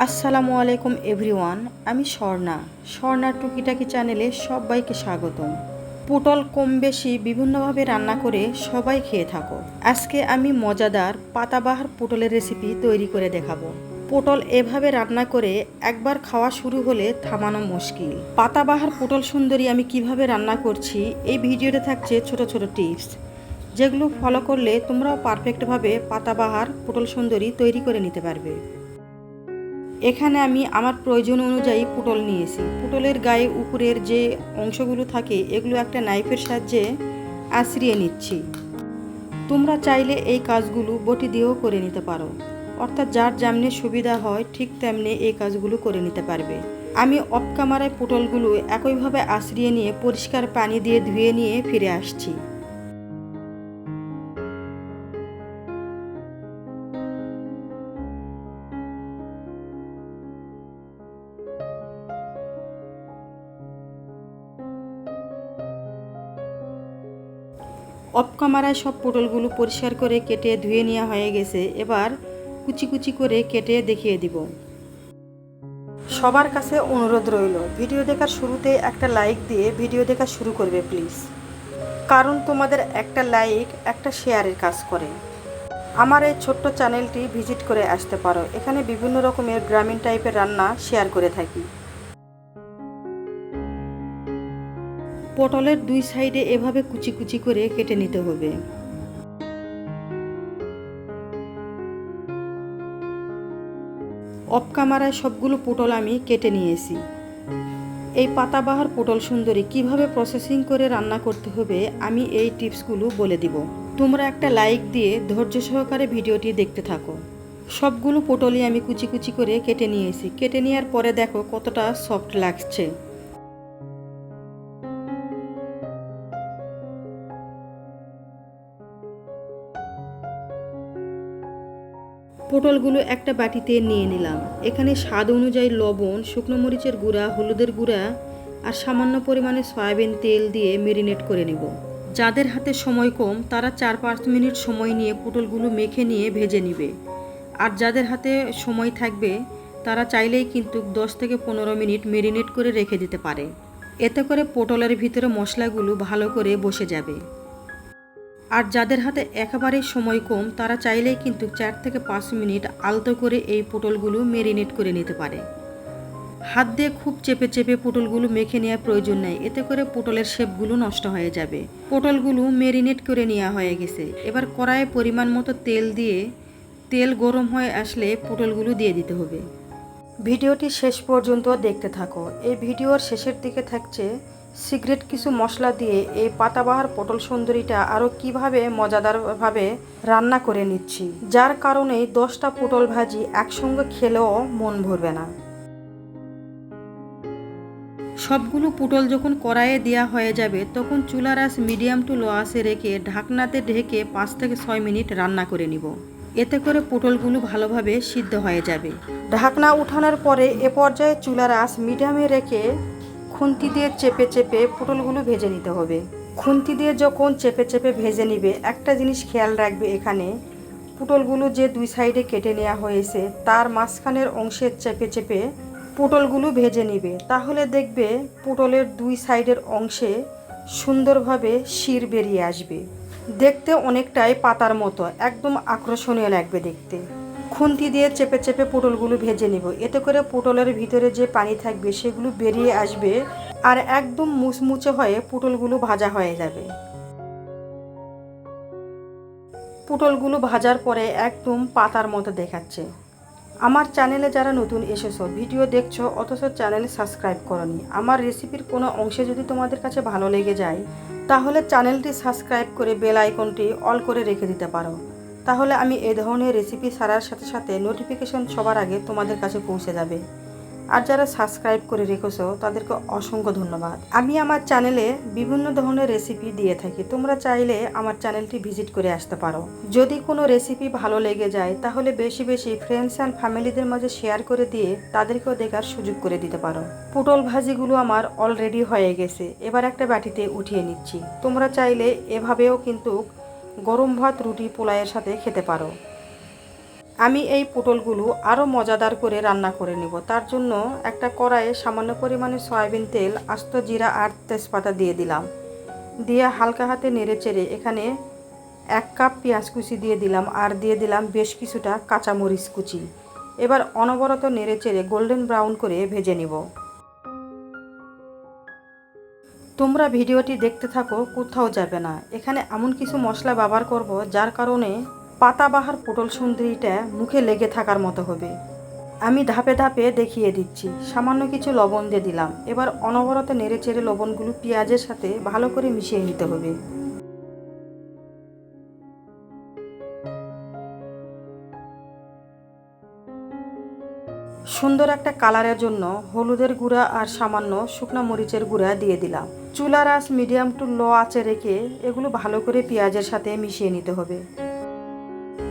আসসালামু আলাইকুম এভরিওয়ান। আমি স্বর্ণার টুকিটাকি চ্যানেলে সবাইকে স্বাগতম। পটল কম বেশি বিভিন্নভাবে রান্না করে সবাই খেয়ে থাকো। আজকে আমি মজাদার পাতাবাহার পটলের রেসিপি তৈরি করে দেখাবো। পটল এভাবে রান্না করে একবার খাওয়া শুরু হলে থামানো মুশকিল। পাতাবাহার পটল সুন্দরী আমি কিভাবে রান্না করছি এই ভিডিওতে থাকছে ছোট ছোট টিপস, যেগুলো ফলো করলে তোমরাও পারফেক্টভাবে পাতাবাহার পটল সুন্দরী তৈরি করে নিতে পারবে। এখানে আমি আমার প্রয়োজন অনুযায়ী পটল নিয়েছি। পটলের গায়ে উপরের যে অংশগুলো থাকে এগুলো একটা নাইফের সাহায্যে আঁচড়িয়ে নিচ্ছি। তোমরা চাইলে এই কাজগুলো বটি দিয়েও করে নিতে পারো, অর্থাৎ যার যেমনি সুবিধা হয় ঠিক তেমনি এই কাজগুলো করে নিতে পারবে। আমি অফ ক্যামেরায় পটলগুলো একইভাবে আঁচড়িয়ে নিয়ে পরিষ্কার পানি দিয়ে ধুয়ে নিয়ে ফিরে আসছি। অফ ক্যামেরায় সব পটলগুলো পরিষ্কার করে কেটে ধুয়ে নেওয়া হয়ে গেছে। এবার কুচি কুচি করে কেটে দেখিয়ে দিব। সবার কাছে অনুরোধ রইল, ভিডিও দেখার শুরুতে একটা লাইক দিয়ে ভিডিও দেখা শুরু করবে প্লিজ, কারণ তোমাদের একটা লাইক একটা শেয়ারের কাজ করে। আমার এই ছোট্ট চ্যানেলটি ভিজিট করে আসতে পারো, এখানে বিভিন্ন রকমের গ্রামীণ টাইপের রান্না শেয়ার করে থাকি। পটলের দুই সাইডে এভাবে কুচি কুচি করে কেটে নিতে হবে। অফ ক্যামেরায় সবগুলো পটল আমি কেটে নিয়েছি। এই পাতাবাহার পটল সুন্দরী কিভাবে প্রসেসিং করে রান্না করতে হবে আমি এই টিপসগুলো বলে দিব। তোমরা একটা লাইক দিয়ে ধৈর্য সহকারে ভিডিওটি দেখতে থাকো। সবগুলো পটলই আমি কুচি কুচি করে কেটে নিয়েছি। কেটে নেওয়ার পরে দেখো কতটা সফট লাগছে। পটলগুলো একটা বাটিতে নিয়ে নিলাম। এখানে স্বাদ অনুযায়ী লবণ, শুকনো মরিচের গুঁড়া, হলুদের গুঁড়া আর সামান্য পরিমাণে সয়াবিন তেল দিয়ে মেরিনেট করে নেব। যাদের হাতে সময় কম তারা 4-5 মিনিট সময় নিয়ে পটলগুলো মেখে নিয়ে ভেজে নেবে। আর যাদের হাতে সময় থাকবে তারা চাইলেই কিন্তু 10 থেকে 15 মিনিট মেরিনেট করে রেখে দিতে পারে। এতে করে পটলের ভিতরে মশলাগুলো ভালো করে বসে যাবে। আর যাদের হাতে একেবারেই সময় কম তারা চাইলেই কিন্তু 4 থেকে 5 মিনিট আলতো করে এই পটলগুলো মেরিনেট করে নিতে পারে। হাত দিয়ে খুব চেপে চেপে পটলগুলো মেখে নেওয়ার প্রয়োজন নেই, এতে করে পটলের শেপগুলো নষ্ট হয়ে যাবে। পটলগুলো মেরিনেট করে নেওয়া হয়ে গেছে। এবার কড়াইয়ে পরিমাণ মতো তেল দিয়ে তেল গরম হয়ে আসলে পটলগুলো দিয়ে দিতে হবে। ভিডিওটি শেষ পর্যন্ত দেখতে থাকো। এই ভিডিওর শেষের দিকে থাকছে সিক্রেট কিছু মশলা দিয়ে এই পাতাবাহার পটল সুন্দরীটা আরও কিভাবে মজাদারভাবে রান্না করে নিচ্ছি, যার কারণে 10টা পটল ভাজি একসঙ্গে খেলেও মন ভরবে না। সবগুলো পটল যখন কড়াইয়ে দেওয়া হয়ে যাবে তখন চুলার আঁচ মিডিয়াম টু লো আঁচে রেখে ঢাকনাতে ঢেকে 5 থেকে 6 মিনিট রান্না করে নিব। এতে করে পটলগুলো ভালোভাবে সিদ্ধ হয়ে যাবে। ঢাকনা উঠানোর পরে এ পর্যায়ে চুলার আঁচ মিডিয়ামে রেখে খুন্তি দিয়ে চেপে চেপে পটলগুলো ভেজে নিতে হবে। খুন্তি দিয়ে যখন চেপে চেপে ভেজে নিবে একটা জিনিস খেয়াল রাখবে, এখানে পটলগুলো যে দুই সাইডে কেটে নেওয়া হয়েছে তার মাঝখানের অংশে চেপে চেপে পটলগুলো ভেজে নিবে। তাহলে দেখবে পটলের দুই সাইডের অংশে সুন্দরভাবে শির বেরিয়ে আসবে। দেখতে অনেকটাই পাতার মতো, একদম আকর্ষণীয় লাগবে দেখতে। খুন্তি দিয়ে চেপে চেপে পটলগুলো ভেজে নিব। এতে করে পটলের ভিতরে যে পানি থাকবে সেগুলো বেরিয়ে আসবে আর একদম মুচমুচে হয়ে পটলগুলো ভাজা হয়ে যাবে। পটলগুলো ভাজার পরে একদম পাতার মতো দেখাচ্ছে। আমার চ্যানেলে যারা নতুন এসেছো, ভিডিও দেখছো অথচ চ্যানেল সাবস্ক্রাইব করনি, আমার রেসিপির কোনো অংশে যদি তোমাদের কাছে ভালো লেগে যায় তাহলে চ্যানেলটি সাবস্ক্রাইব করে বেল আইকনটি অল করে রেখে দিতে পারো। তাহলে আমি এই ধরনের রেসিপি ছাড়ার সাথে সাথে নোটিফিকেশন সবার আগে তোমাদের কাছে পৌঁছে যাবে। আর যারা সাবস্ক্রাইব করে রেখেছো তাদেরকে অসংখ্য ধন্যবাদ। আমি আমার চ্যানেলে বিভিন্ন ধরনের রেসিপি দিয়ে থাকি, তোমরা চাইলে আমার চ্যানেলটি ভিজিট করে আসতে পারো। যদি কোনো রেসিপি ভালো লেগে যায় তাহলে বেশি বেশি ফ্রেন্ডস অ্যান্ড ফ্যামিলিদের মাঝে শেয়ার করে দিয়ে তাদেরকেও দেখার সুযোগ করে দিতে পারো। পটল ভাজিগুলো আমার অলরেডি হয়ে গেছে। এবার একটা বাটিতে উঠিয়ে নিচ্ছি। তোমরা চাইলে এভাবেও কিন্তু গরম ভাত, রুটি, পোলাওয়ের সাথে খেতে পারো। আমি এই পটলগুলো আরও মজাদার করে রান্না করে নেব। তার জন্য একটা কড়াইয়ে সামান্য পরিমাণে সয়াবিন তেল, আস্ত জিরা আর তেজপাতা দিয়ে দিলাম। দিয়ে হালকা হাতে নেড়ে চেড়ে এখানে 1 কাপ পেঁয়াজ কুচি দিয়ে দিলাম আর দিয়ে দিলাম বেশ কিছুটা কাঁচামরিচ কুচি। এবার অনবরত নেড়ে চেড়ে গোল্ডেন ব্রাউন করে ভেজে নিব। তোমরা ভিডিওটি দেখতে থাকো, কোথাও যাবে না। এখানে এমন কিছু মশলা ব্যবহার করব যার কারণে পাতাবাহার পটল সুন্দরীটা মুখে লেগে থাকার মতো হবে। আমি ধাপে ধাপে দেখিয়ে দিচ্ছি। সামান্য কিছু লবণ দিয়ে দিলাম। এবার অনবরত নেড়ে চেড়ে লবণগুলো পেঁয়াজের সাথে ভালো করে মিশিয়ে নিতে হবে। সুন্দর একটা কালারের জন্য হলুদের গুঁড়া আর সামান্য শুকনো মরিচের গুঁড়া দিয়ে দিলাম। চুলার আঁচ মিডিয়াম টু লো আঁচে রেখে এগুলো ভালো করে পেঁয়াজের সাথে মিশিয়ে নিতে হবে।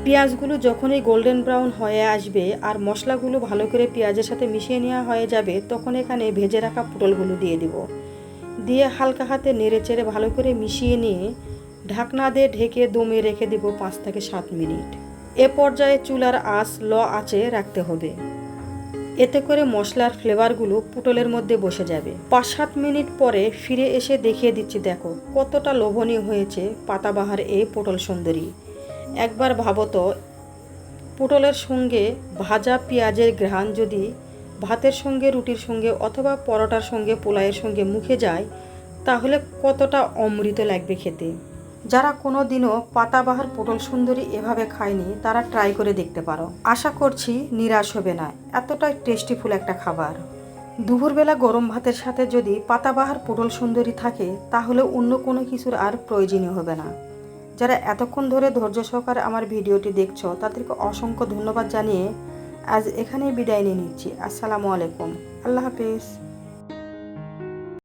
পেঁয়াজগুলো যখনই গোল্ডেন ব্রাউন হয়ে আসবে আর মশলাগুলো ভালো করে পেঁয়াজের সাথে মিশিয়ে নেওয়া হয়ে যাবে, তখন এখানে ভেজে রাখা পটলগুলো দিয়ে দিব। দিয়ে হালকা হাতে নেড়ে চেড়ে ভালো করে মিশিয়ে নিয়ে ঢাকনা দিয়ে ঢেকে দমে রেখে দিব 5 থেকে 7 মিনিট। এ পর্যায়ে চুলার আঁচ লো আঁচে রাখতে হবে। এতে করে মশলার ফ্লেভারগুলো পটলের মধ্যে বসে যাবে। 5-7 মিনিট পরে ফিরে এসে দেখিয়ে দিচ্ছি, দেখো কতটা লোভনীয় হয়েছে পাতাবাহার এই পটল সুন্দরী। একবার ভাবো তো, পটলের সঙ্গে ভাজা পেঁয়াজের ঘ্রাণ যদি ভাতের সঙ্গে, রুটির সঙ্গে অথবা পরোটার সঙ্গে, পোলাওয়ের সঙ্গে মুখে যায়, তাহলে কতটা অমৃত লাগবে খেতে। যারা কোনো দিনও পাতাবাহার পটল সুন্দরী এভাবে খায়নি, তারা ট্রাই করে দেখতে পারো। আশা করছি নিরাশ হবে না, এতটাই টেস্টিফুল একটা খাবার। দুপুরবেলা গরম ভাতের সাথে যদি পাতাবাহার পটল সুন্দরী থাকে, তাহলে অন্য কোনো কিছুর আর প্রয়োজনীয় হবে না। যারা এতক্ষণ ধরে ধৈর্য সহকারে আমার ভিডিওটি দেখছো, তাদেরকে অসংখ্য ধন্যবাদ জানিয়ে আজ এখানেই বিদায় নিয়ে নিচ্ছি। আসসালামু আলাইকুম, আল্লাহ হাফেজ।